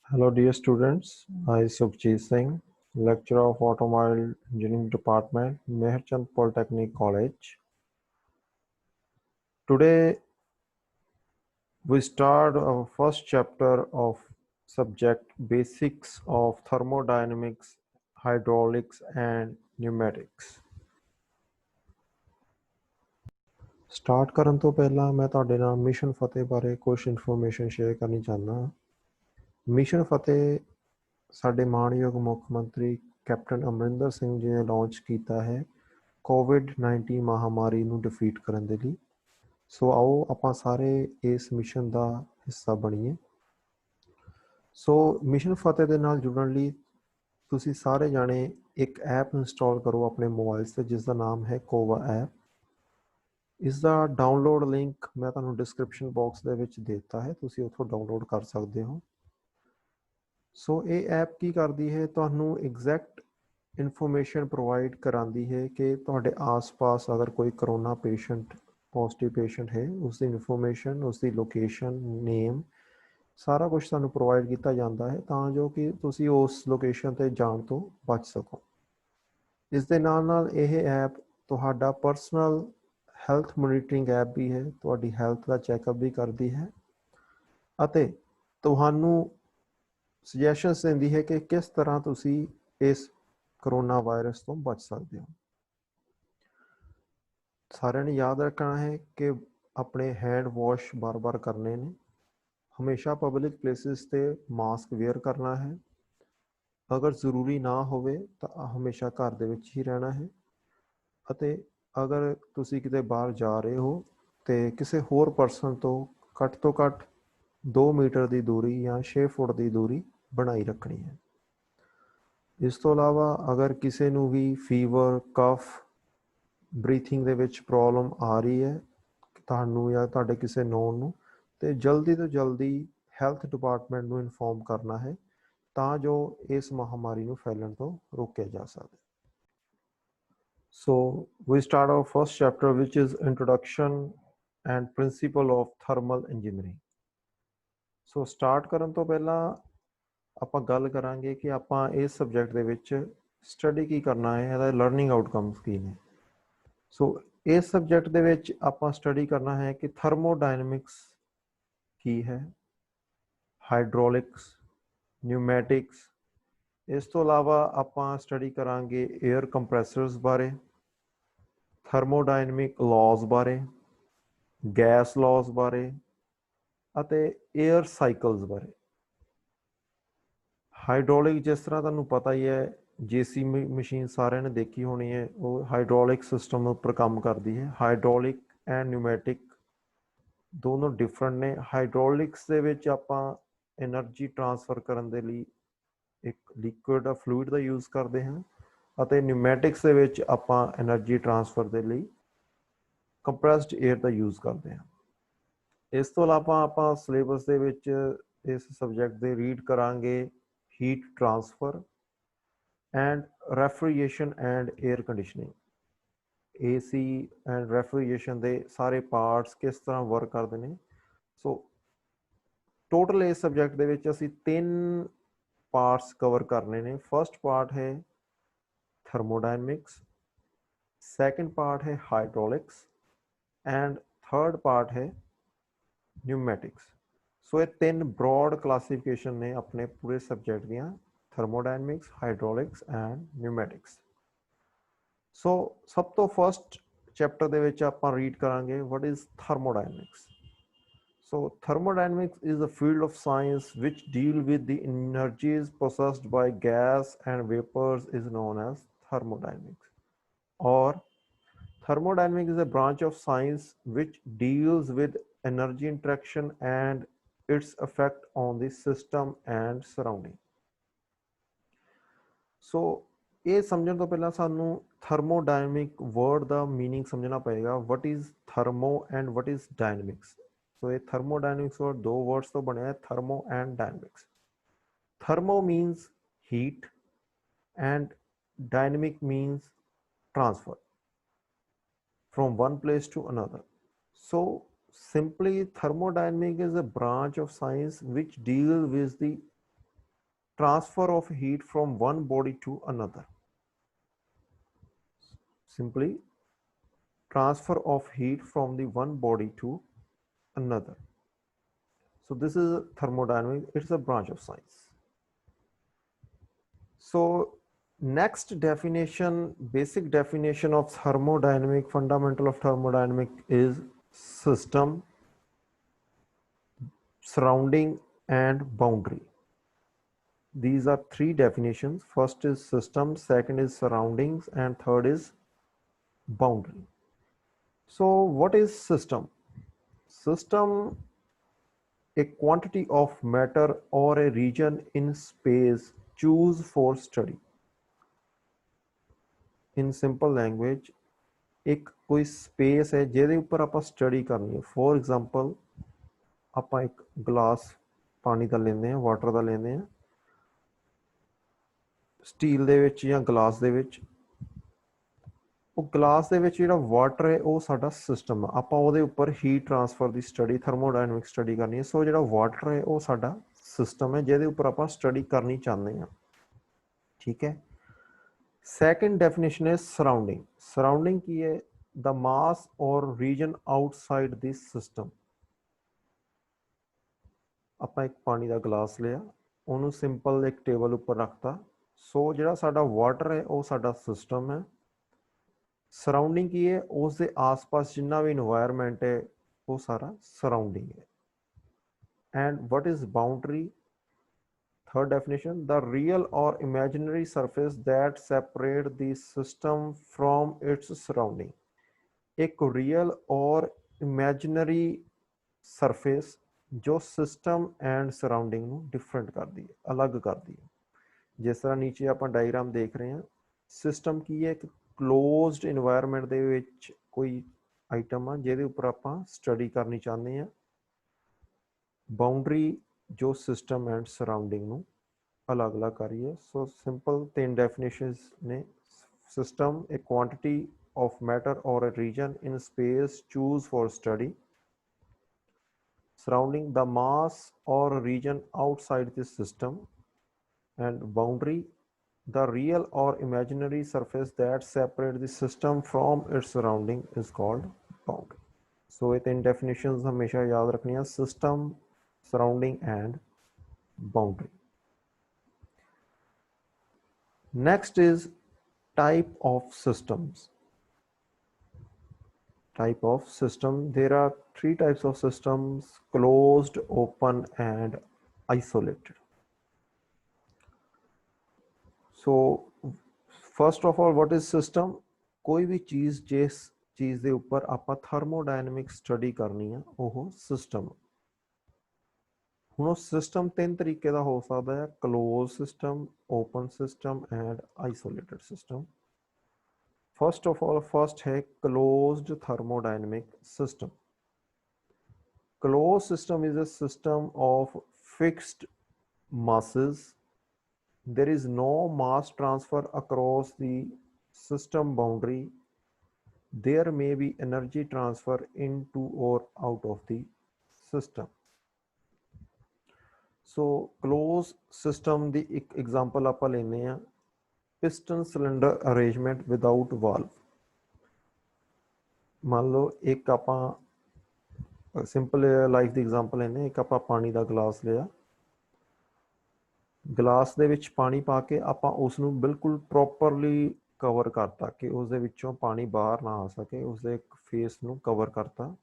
Hello dear students, I Sukhjeet Singh, lecturer of Automobile Engineering Department, Meherchand Polytechnic College. Today we start our first chapter of subject Basics of Thermodynamics, Hydraulics and Pneumatics. Start ਕਰਨ ਤੋਂ ਪਹਿਲਾਂ ਮੈਂ ਤੁਹਾਡੇ ਨਾਲ mission ਫਤਿਹ ਬਾਰੇ ਕੁਝ information share ਕਰਨੀ ਚਾਹੁੰਦਾ ਹਾਂ। ਮਿਸ਼ਨ ਫਤਿਹ ਸਾਡੇ ਮਾਣਯੋਗ ਮੁੱਖ ਮੰਤਰੀ ਕੈਪਟਨ ਅਮਰਿੰਦਰ ਸਿੰਘ ਜੀ ਨੇ ਲਾਂਚ ਕੀਤਾ ਹੈ ਕੋਵਿਡ-19 ਮਹਾਮਾਰੀ ਨੂੰ ਡਿਫੀਟ ਕਰਨ ਦੇ ਲਈ। ਸੋ ਆਓ ਆਪਾਂ ਸਾਰੇ ਇਸ ਮਿਸ਼ਨ ਦਾ ਹਿੱਸਾ ਬਣੀਏ। ਸੋ ਮਿਸ਼ਨ ਫਤਿਹ ਦੇ ਨਾਲ ਜੁੜਨ ਲਈ ਤੁਸੀਂ ਸਾਰੇ ਜਾਣੇ ਇੱਕ ਐਪ ਇੰਸਟਾਲ ਕਰੋ ਆਪਣੇ ਮੋਬਾਈਲ 'ਤੇ, ਜਿਸ ਦਾ ਨਾਮ ਹੈ ਕੋਵਾ ਐਪ। ਇਸ ਦਾ ਡਾਊਨਲੋਡ ਲਿੰਕ ਮੈਂ ਤੁਹਾਨੂੰ ਡਿਸਕ੍ਰਿਪਸ਼ਨ ਬਾਕਸ ਦੇ ਵਿੱਚ ਦੇ ਦਿੱਤਾ ਹੈ, ਤੁਸੀਂ ਉੱਥੋਂ ਡਾਊਨਲੋਡ ਕਰ ਸਕਦੇ ਹੋ। ਸੋ ਇਹ ਐਪ ਕੀ ਕਰਦੀ ਹੈ, ਤੁਹਾਨੂੰ ਐਗਜ਼ੈਕਟ ਇਨਫੋਰਮੇਸ਼ਨ ਪ੍ਰੋਵਾਈਡ ਕਰਾਉਂਦੀ ਹੈ ਕਿ ਤੁਹਾਡੇ ਆਸ-ਪਾਸ ਅਗਰ ਕੋਈ ਕਰੋਨਾ ਪੋਜ਼ਿਟਿਵ ਪੇਸ਼ੈਂਟ ਹੈ, ਉਸ ਦੀ ਇਨਫੋਰਮੇਸ਼ਨ, ਉਸ ਦੀ ਲੋਕੇਸ਼ਨ, ਨੇਮ, ਸਾਰਾ ਕੁਝ ਤੁਹਾਨੂੰ ਪ੍ਰੋਵਾਈਡ ਕੀਤਾ ਜਾਂਦਾ ਹੈ ਤਾਂ ਜੋ ਕਿ ਤੁਸੀਂ ਉਸ ਲੋਕੇਸ਼ਨ 'ਤੇ ਜਾਣ ਤੋਂ ਬਚ ਸਕੋ। ਇਸ ਦੇ ਨਾਲ ਨਾਲ ਇਹ ਐਪ ਤੁਹਾਡਾ ਪਰਸਨਲ ਹੈਲਥ ਮੋਨੀਟਰਿੰਗ ਐਪ ਵੀ ਹੈ, ਤੁਹਾਡੀ ਹੈਲਥ ਦਾ ਚੈੱਕਅਪ ਵੀ ਕਰਦੀ ਹੈ ਅਤੇ ਤੁਹਾਨੂੰ ਸੁਜੈਸ਼ਨਸ ਦਿੰਦੀ ਹੈ ਕਿ ਕਿਸ ਤਰ੍ਹਾਂ ਤੁਸੀਂ ਇਸ ਕਰੋਨਾ ਵਾਇਰਸ ਤੋਂ ਬਚ ਸਕਦੇ ਹੋ। ਸਾਰਿਆਂ ਨੇ ਯਾਦ ਰੱਖਣਾ ਹੈ ਕਿ ਆਪਣੇ ਹੈਂਡ ਵਾਸ਼ ਬਾਰ-ਬਾਰ ਕਰਨੇ ਨੇ, ਹਮੇਸ਼ਾ ਪਬਲਿਕ ਪਲੇਸਿਸ 'ਤੇ ਮਾਸਕ ਵੇਅਰ ਕਰਨਾ ਹੈ, ਅਗਰ ਜ਼ਰੂਰੀ ਨਾ ਹੋਵੇ ਤਾਂ ਹਮੇਸ਼ਾ ਘਰ ਦੇ ਵਿੱਚ ਹੀ ਰਹਿਣਾ ਹੈ ਅਤੇ ਅਗਰ ਤੁਸੀਂ ਕਿਤੇ ਬਾਹਰ ਜਾ ਰਹੇ ਹੋ ਤੇ ਕਿਸੇ ਹੋਰ ਪਰਸਨ ਤੋਂ ਘੱਟ 2 ਮੀਟਰ ਦੀ ਦੂਰੀ ਜਾਂ 6 ਫੁੱਟ ਦੀ ਦੂਰੀ ਬਣਾਈ ਰੱਖਣੀ ਹੈ। ਇਸ ਤੋਂ ਇਲਾਵਾ ਅਗਰ ਕਿਸੇ ਨੂੰ ਵੀ ਫੀਵਰ, ਕਫ, ਬਰੀਥਿੰਗ ਦੇ ਵਿੱਚ ਪ੍ਰੋਬਲਮ ਆ ਰਹੀ ਹੈ ਤੁਹਾਨੂੰ ਜਾਂ ਤੁਹਾਡੇ ਕਿਸੇ ਨੋਨ ਨੂੰ, ਤੇ ਜਲਦੀ ਤੋਂ ਜਲਦੀ ਹੈਲਥ ਡਿਪਾਰਟਮੈਂਟ ਨੂੰ ਇਨਫੋਰਮ ਕਰਨਾ ਹੈ ਤਾਂ ਜੋ ਇਸ ਮਹਾਮਾਰੀ ਨੂੰ ਫੈਲਣ ਤੋਂ ਰੋਕਿਆ ਜਾ ਸਕੇ। So we start our first chapter, which is Introduction and Principle of Thermal Engineering. So start ਕਰਨ ਤੋਂ ਪਹਿਲਾਂ ਆਪਾਂ ਗੱਲ ਕਰਾਂਗੇ ਕਿ ਆਪਾਂ ਇਸ ਸਬਜੈਕਟ ਦੇ ਵਿੱਚ ਸਟੱਡੀ ਕੀ ਕਰਨਾ ਹੈ, ਇਹਦਾ ਲਰਨਿੰਗ ਆਊਟਕਮਸ ਕੀ ਨੇ। ਸੋ ਇਸ ਸਬਜੈਕਟ ਦੇ ਵਿੱਚ ਆਪਾਂ ਸਟੱਡੀ ਕਰਨਾ ਹੈ ਕਿ ਥਰਮੋਡਾਇਨਮਿਕਸ ਕੀ ਹੈ, ਹਾਈਡ੍ਰੋਲਿਕਸ, ਨਿਊਮੈਟਿਕਸ। ਇਸ ਤੋਂ ਇਲਾਵਾ ਆਪਾਂ ਸਟੱਡੀ ਕਰਾਂਗੇ ਏਅਰ ਕੰਪਰੈਸਰਸ ਬਾਰੇ, ਥਰਮੋਡਾਇਨਮਿਕ ਲਾਜ਼ ਬਾਰੇ, ਗੈਸ ਲਾਜ਼ ਬਾਰੇ ਅਤੇ ਏਅਰ ਸਾਈਕਲਸ ਬਾਰੇ। ਹਾਈਡ੍ਰੋਲਿਕ ਜਿਸ ਤਰ੍ਹਾਂ ਤੁਹਾਨੂੰ ਪਤਾ ਹੀ ਹੈ, ਜੇਸੀ ਮਸ਼ੀਨ ਸਾਰਿਆਂ ਨੇ ਦੇਖੀ ਹੋਣੀ ਹੈ, ਉਹ ਹਾਈਡ੍ਰੋਲਿਕ ਸਿਸਟਮ ਉੱਪਰ ਕੰਮ ਕਰਦੀ ਹੈ। ਹਾਈਡ੍ਰੋਲਿਕ ਐਂਡ ਨਿਊਮੈਟਿਕ ਦੋਨੋਂ ਡਿਫਰੈਂਟ ਨੇ। ਹਾਈਡ੍ਰੋਲਿਕਸ ਦੇ ਵਿੱਚ ਆਪਾਂ ਐਨਰਜੀ ਟਰਾਂਸਫਰ ਕਰਨ ਦੇ ਲਈ ਇੱਕ ਲਿਕੁਇਡ ਫਲੂਇਡ ਦਾ ਯੂਜ਼ ਕਰਦੇ ਹਾਂ ਅਤੇ ਨਿਊਮੈਟਿਕਸ ਦੇ ਵਿੱਚ ਆਪਾਂ ਐਨਰਜੀ ਟਰਾਂਸਫਰ ਦੇ ਲਈ ਕੰਪਰੈਸਡ ਏਅਰ ਦਾ ਯੂਜ਼ ਕਰਦੇ ਹਾਂ। ਇਸ ਤੋਂ ਇਲਾਵਾ ਆਪਾਂ ਸਿਲੇਬਸ ਦੇ ਵਿੱਚ ਇਸ ਸਬਜੈਕਟ ਦੇ ਰੀਡ ਕਰਾਂਗੇ heat transfer and refrigeration and air conditioning. AC and refrigeration ਦੇ ਸਾਰੇ ਪਾਰਟਸ ਕਿਸ ਤਰ੍ਹਾਂ ਵਰਕ ਕਰਦੇ ਨੇ। ਸੋ ਟੋਟਲ ਇਸ ਸਬਜੈਕਟ ਦੇ ਵਿੱਚ ਅਸੀਂ 3 ਪਾਰਟਸ ਕਵਰ ਕਰਨੇ ਨੇ। ਫਸਟ ਪਾਰਟ ਹੈ ਥਰਮੋਡਾਇਨਮਿਕਸ, ਸੈਕੰਡ ਪਾਰਟ ਹੈ ਹਾਈਡ੍ਰੋਲਿਕਸ ਐਂਡ ਥਰਡ ਪਾਰਟ ਹੈ ਨਿਊਮੈਟਿਕਸ। ਸੋ ਇਹ 3 ਬ੍ਰੌਡ ਕਲਾਸੀਫਿਕੇਸ਼ਨ ਨੇ ਆਪਣੇ ਪੂਰੇ ਸਬਜੈਕਟ ਦੀਆਂ, ਥਰਮੋਡਾਇਨਮਿਕਸ, ਹਾਈਡ੍ਰੋਲਿਕਸ ਐਂਡ ਨਿਊਮੈਟਿਕਸ। ਸੋ ਸਭ ਤੋਂ ਫਸਟ ਚੈਪਟਰ ਦੇ ਵਿੱਚ ਆਪਾਂ ਰੀਡ ਕਰਾਂਗੇ what is thermodynamics. So thermodynamics is a field of science which deal with the energies possessed by gas and vapors is known as thermodynamics. Or thermodynamics is a branch of science which deals with energy interaction and its effect on the system and surrounding. So ਇਹ ਸਮਝਣ ਤੋਂ ਪਹਿਲਾਂ ਸਾਨੂੰ ਥਰਮੋਡਾਇਨਮਿਕ word ਦਾ meaning ਸਮਝਣਾ ਪਏਗਾ। What is thermo and what is dynamics. So ਇਹ thermodynamics word 2 words ਤੋਂ ਬਣਿਆ ਹੈ, thermo and dynamics. Thermo means heat and dynamic means transfer from one place to another. So simply thermodynamic is a branch of science which deals with the transfer of heat from one body to another. Simply transfer of heat from the one body to another. So this is thermodynamics. It's a branch of science. So next definition, basic definition of thermodynamic, fundamental of thermodynamic is system, surrounding, and boundary. These are three definitions. First is system, second is surroundings, and third is boundary. So what is system? System, a quantity of matter or a region in space choose for study. In simple language, एक कोई space है ਜਿਹਦੇ ਉੱਪਰ ਆਪਾਂ study ਕਰਨੀ ਹੈ. For example ਆਪਾਂ ਇੱਕ ਗਲਾਸ ਪਾਣੀ ਦਾ ਲੈਂਦੇ ਹਾਂ, ਵਾਟਰ ਦਾ ਲੈਂਦੇ ਹਾਂ, ਸਟੀਲ ਦੇ ਵਿੱਚ ਜਾਂ ਗਲਾਸ ਦੇ ਵਿੱਚ. ਉਹ ਗਲਾਸ ਦੇ ਵਿੱਚ ਜਿਹੜਾ ਵਾਟਰ ਹੈ ਉਹ ਸਾਡਾ ਸਿਸਟਮ ਆ. ਆਪਾਂ ਉਹਦੇ ਉੱਪਰ ਹੀਟ ਟ੍ਰਾਂਸਫਰ ਦੀ ਸਟੱਡੀ, ਥਰਮੋਡਾਇਨਾਮਿਕ ਸਟੱਡੀ ਕਰਨੀ ਹੈ. ਸੋ ਜਿਹੜਾ ਵਾਟਰ ਹੈ ਉਹ ਸਾਡਾ ਸਿਸਟਮ ਹੈ ਜਿਹਦੇ ਉੱਪਰ ਆਪਾਂ ਸਟੱਡੀ ਕਰਨੀ ਚਾਹੁੰਦੇ ਹਾਂ. ਠੀਕ ਹੈ. Second definition is surrounding. Surrounding ਕੀ ਹੈ? The mass or region outside this system. ਆਪਾਂ ਇੱਕ ਪਾਣੀ ਦਾ ਗਲਾਸ ਲਿਆ, ਉਹਨੂੰ ਸਿੰਪਲ ਇੱਕ ਟੇਬਲ ਉੱਪਰ ਰੱਖਤਾ. ਸੋ ਜਿਹੜਾ ਸਾਡਾ ਵਾਟਰ ਹੈ ਉਹ ਸਾਡਾ ਸਿਸਟਮ ਹੈ. ਸਰਾਊਂਡਿੰਗ ਕੀ ਹੈ? ਉਸ ਦੇ ਆਸ-ਪਾਸ ਜਿੰਨਾ ਵੀ ਇਨਵਾਇਰਮੈਂਟ ਹੈ ਉਹ ਸਾਰਾ ਸਰਾਊਂਡਿੰਗ ਹੈ. And what is boundary? Third definition, the real or imaginary surface that separate the system from its surrounding. एक real और imaginary surface जो system and surrounding ਨੂੰ different ਕਰਦੀ ਹੈ, ਅਲੱਗ ਕਰਦੀ ਹੈ. ਜਿਸ ਤਰ੍ਹਾਂ ਨੀਚੇ ਆਪਾਂ ਡਾਇਗਰਾਮ ਦੇਖ ਰਹੇ ਹਾਂ, ਸਿਸਟਮ ਕੀ ਹੈ? ਇੱਕ ਕਲੋਜ਼ਡ ਇਨਵਾਇਰਮੈਂਟ ਦੇ ਵਿੱਚ ਕੋਈ ਆਈਟਮ ਆ ਜਿਹਦੇ ਉੱਪਰ ਆਪਾਂ ਸਟੱਡੀ ਕਰਨੀ ਚਾਹੁੰਦੇ ਹਾਂ. ਬਾਉਂਡਰੀ ਜੋ ਸਿਸਟਮ ਐਂਡ ਸਰਾਊਂਡਿੰਗ ਨੂੰ ਅਲੱਗ-ਅਲੱਗ ਕਰ ਰਹੀ ਹੈ. ਸੋ ਸਿੰਪਲ ਤਿੰਨ ਡੈਫੀਨੇਸ਼ਨਸ ਨੇ. System, a quantity of matter or a region in space choose for study. Surrounding, the mass or region outside this system. And boundary, the real or imaginary surface that separate the system from its surrounding is called boundary. So ਇਹ ਤਿੰਨ definitions ਹਮੇਸ਼ਾ ਯਾਦ ਰੱਖਣੀਆਂ: system, surrounding and boundary. Next is type of systems. Type of system. There are three types of systems: closed, open and isolated. So first of all, what is system? कोई भी चीज़ जिस चीज़ ਦੇ ਉੱਪਰ ਆਪਾਂ ਥਰਮੋਡਾਇਨਾਮਿਕ ਸਟੱਡੀ ਕਰਨੀ ਆ ਉਹ ਸਿਸਟਮ. ਹੁਣ ਉਹ ਸਿਸਟਮ ਤਿੰਨ ਤਰੀਕੇ ਦਾ ਹੋ ਸਕਦਾ ਹੈ: close system, open system and isolated system. First of all, first है closed thermodynamic system. Closed system is a system of fixed masses. There is no mass transfer across the system boundary. There may be energy transfer into or out of the system. So closed system ਦੀ ਇੱਕ example ਆਪਾਂ ਲੈਂਦੇ ਹਾਂ: piston cylinder arrangement without valve. मान लो एक ਆਪਾਂ simple life ਦੀ example ਲੈਂਦੇ, ਇੱਕ ਆਪਾਂ ਪਾਣੀ ਦਾ ਗਲਾਸ ਲਿਆ, ਗਲਾਸ ਦੇ ਵਿੱਚ ਪਾਣੀ ਪਾ ਕੇ ਆਪਾਂ ਉਸ ਨੂੰ ਬਿਲਕੁਲ ਪ੍ਰੋਪਰਲੀ ਕਵਰ ਕਰਤਾ ਕਿ ਉਸ ਦੇ ਵਿੱਚੋਂ ਪਾਣੀ ਬਾਹਰ ਨਾ ਆ ਸਕੇ, ਉਸ ਦੇ ਇੱਕ ਫੇਸ ਨੂੰ ਕਵਰ ਕਰਤਾ.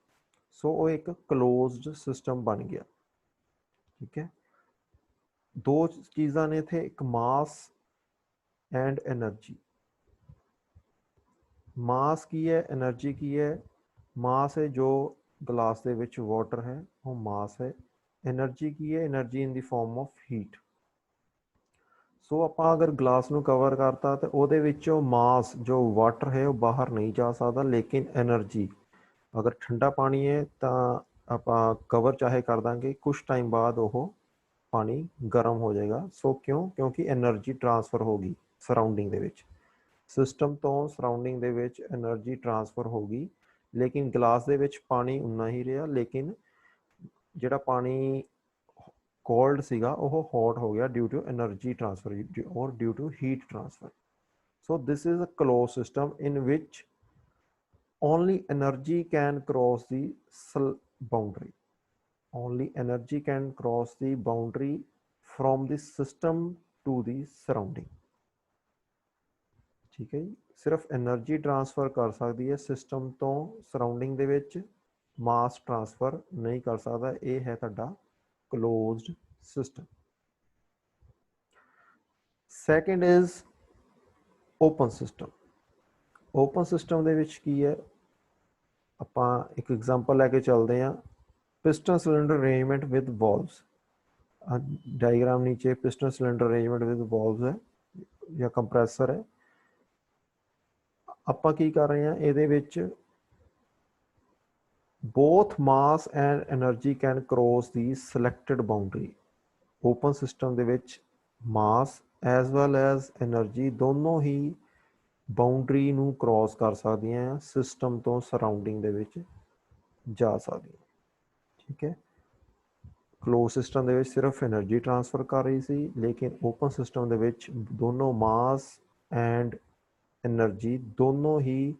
ਸੋ ਉਹ ਇੱਕ ਕਲੋਜ਼ਡ ਸਿਸਟਮ ਬਣ ਗਿਆ. ਠੀਕ ਹੈ. ਦੋ ਚੀਜ਼ਾਂ ਨੇ ਇੱਥੇ, ਇੱਕ ਮਾਸ ਐਂਡ ਐਨਰਜੀ. ਮਾਸ ਕੀ ਹੈ, ਐਨਰਜੀ ਕੀ ਹੈ? ਮਾਸ ਹੈ ਜੋ ਗਲਾਸ ਦੇ ਵਿੱਚ ਵਾਟਰ ਹੈ, ਉਹ ਮਾਸ ਹੈ. ਐਨਰਜੀ ਕੀ ਹੈ? Energy in the farm of heat. ਸੋ ਆਪਾਂ ਅਗਰ ਗਲਾਸ ਨੂੰ ਕਵਰ ਕਰਤਾ ਤਾਂ ਉਹਦੇ ਵਿੱਚੋਂ ਮਾਸ ਜੋ ਵਾਟਰ ਹੈ ਉਹ ਬਾਹਰ ਨਹੀਂ ਜਾ ਸਕਦਾ, ਲੇਕਿਨ ਐਨਰਜੀ, ਅਗਰ ਠੰਡਾ ਪਾਣੀ ਹੈ ਤਾਂ ਆਪਾਂ ਕਵਰ ਚਾਹੇ ਕਰ ਦਾਂਗੇ, ਕੁਛ ਟਾਈਮ ਬਾਅਦ ਉਹ ਪਾਣੀ ਗਰਮ ਹੋ ਜਾਏਗਾ. ਸੋ ਕਿਉਂਕਿ ਐਨਰਜੀ ਟ੍ਰਾਂਸਫਰ ਹੋ ਗਈ ਸਰਾਊਂਡਿੰਗ ਦੇ ਵਿੱਚ, ਸਿਸਟਮ ਤੋਂ ਸਰਾਊਂਡਿੰਗ ਦੇ ਵਿੱਚ ਐਨਰਜੀ ਟ੍ਰਾਂਸਫਰ ਹੋ ਗਈ. ਲੇਕਿਨ ਗਲਾਸ ਦੇ ਵਿੱਚ ਪਾਣੀ ਉਨਾ ਹੀ ਰਿਹਾ, ਲੇਕਿਨ ਜਿਹੜਾ ਪਾਣੀ ਕੋਲਡ ਸੀਗਾ ਉਹ ਹੌਟ ਹੋ ਗਿਆ ਡਿਊ ਟੂ ਐਨਰਜੀ ਟ੍ਰਾਂਸਫਰ ਔਰ due to heat transfer. So this is a close system in which only energy can cross the boundary. Only energy can cross the boundary from the system to the surrounding. ठीक है जी, सिर्फ energy transfer कर सकती है system तो surrounding दे विच, mass transfer नहीं कर सकता। ये है तुहाडा closed system. Second is open system. Open system दे विच की है, ਆਪਾਂ एक एग्जाम्पल लैके चलते हैं। Piston cylinder arrangement with valves. Diagram नीचे piston cylinder arrangement with valves है या कंप्रैसर है। ਆਪਾਂ ਕੀ ਕਰ ਰਹੇ ਹਾਂ ਇਹਦੇ ਵਿੱਚ, both mass and energy can cross the selected boundary। Open system ਦੇ ਵਿੱਚ mass as well as energy ਦੋਨੋਂ ਹੀ ਬਾਉਂਡਰੀ ਨੂੰ ਕ੍ਰੋਸ ਕਰ ਸਕਦੀਆਂ ਆ, ਸਿਸਟਮ ਤੋਂ ਸਰਾਊਂਡਿੰਗ ਦੇ ਵਿੱਚ ਜਾ ਸਕਦੀਆਂ। ਠੀਕ ਹੈ, ਕਲੋਜ਼ ਸਿਸਟਮ ਦੇ ਵਿੱਚ ਸਿਰਫ એનર્ਜੀ ਟ੍ਰਾਂਸਫਰ ਕਰ ਰਹੀ ਸੀ, ਲੇਕਿਨ ਓਪਨ ਸਿਸਟਮ ਦੇ ਵਿੱਚ ਦੋਨੋਂ ਮਾਸ ਐਂਡ એનર્ਜੀ ਦੋਨੋਂ ਹੀ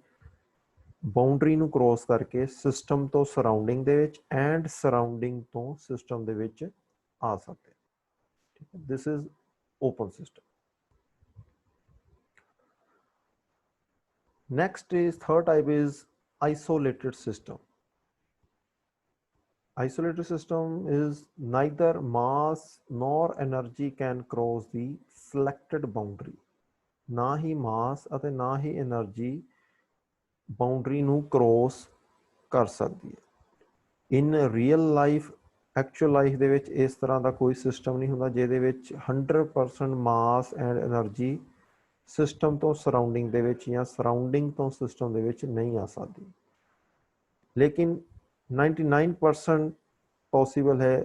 ਬਾਉਂਡਰੀ ਨੂੰ ਕ੍ਰੋਸ ਕਰਕੇ ਸਿਸਟਮ ਤੋਂ ਸਰਾਊਂਡਿੰਗ ਦੇ ਵਿੱਚ ਐਂਡ ਸਰਾਊਂਡਿੰਗ ਤੋਂ ਸਿਸਟਮ ਦੇ ਵਿੱਚ ਆ ਸਕਦੇ। ਠੀਕ ਹੈ, this is open system. Next is third type is isolated system. Isolated system is neither mass nor energy can cross the selected boundary। ना ही mass ਅਤੇ ना ही energy boundary ਨੂੰ cross ਕਰ ਸਕਦੀ ਹੈ। In real life, actual life ਦੇ ਵਿੱਚ ਇਸ ਤਰ੍ਹਾਂ ਦਾ ਕੋਈ ਸਿਸਟਮ ਨਹੀਂ ਹੁੰਦਾ ਜਿਹਦੇ ਵਿੱਚ 100% mass and energy ਸਿਸਟਮ ਤੋਂ ਸਰਾਊਂਡਿੰਗ ਦੇ ਵਿੱਚ ਜਾਂ ਸਰਾਊਂਡਿੰਗ ਤੋਂ ਸਿਸਟਮ ਦੇ ਵਿੱਚ ਨਹੀਂ ਆ ਸਕਦੀ। ਲੇਕਿਨ 99% ਪੋਸੀਬਲ ਹੈ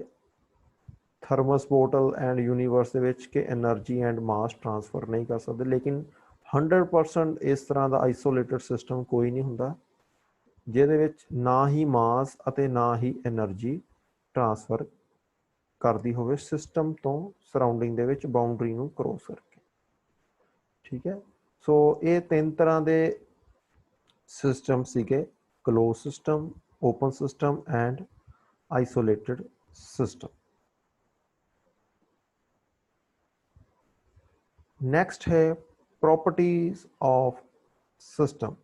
ਥਰਮਸ ਬੋਟਲ ਐਂਡ ਯੂਨੀਵਰਸ ਦੇ ਵਿੱਚ ਕਿ ਐਨਰਜੀ ਐਂਡ ਮਾਸ ਟ੍ਰਾਂਸਫਰ ਨਹੀਂ ਕਰ ਸਕਦੇ। ਲੇਕਿਨ 100% ਇਸ ਤਰ੍ਹਾਂ ਦਾ ਆਈਸੋਲੇਟਡ ਸਿਸਟਮ ਕੋਈ ਨਹੀਂ ਹੁੰਦਾ ਜਿਹਦੇ ਵਿੱਚ ਨਾ ਹੀ ਮਾਸ ਅਤੇ ਨਾ ਹੀ ਐਨਰਜੀ ਟ੍ਰਾਂਸਫਰ ਕਰਦੀ ਹੋਵੇ ਸਿਸਟਮ ਤੋਂ ਸਰਾਊਂਡਿੰਗ ਦੇ ਵਿੱਚ ਬਾਉਂਡਰੀ ਨੂੰ ਕ੍ਰੋਸ ਕਰਕੇ। ठीक है, सो ये तीन तरह के सिस्टम सीगे, close system, open system and isolated system. Next है properties of system.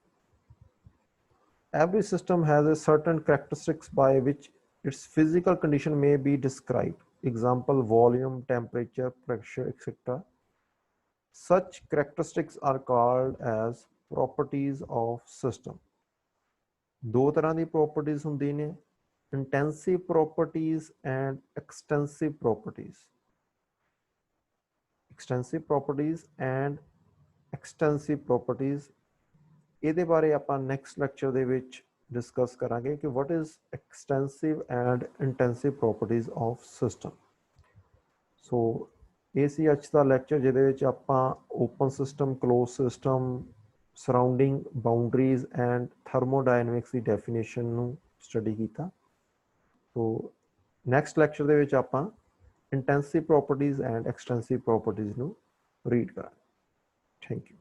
Every system has a certain characteristics by which its physical condition may be described। Example, volume, temperature, pressure, etc. Such characteristics are called as properties of system। दो तरह की properties होंदी ने, intensive properties and extensive properties। extensive properties and extensive properties ਇਹਦੇ ਬਾਰੇ ਆਪਾਂ next lecture ਦੇ ਵਿੱਚ discuss ਕਰਾਂਗੇ ਕਿ what is extensive and intensive properties of system। so ਇਹ ਸੀ ਅੱਜ ਦਾ ਲੈਕਚਰ ਜਿਹਦੇ ਵਿੱਚ ਆਪਾਂ open system, close system, surrounding, boundaries and thermodynamics ਦੀ ਡੈਫੀਨੇਸ਼ਨ ਨੂੰ ਸਟੱਡੀ ਕੀਤਾ। ਸੋ ਨੈਕਸਟ ਲੈਕਚਰ ਦੇ ਵਿੱਚ ਆਪਾਂ intensive properties and extensive properties ਨੂੰ ਰੀਡ ਕਰਾਂਗੇ। Thank you.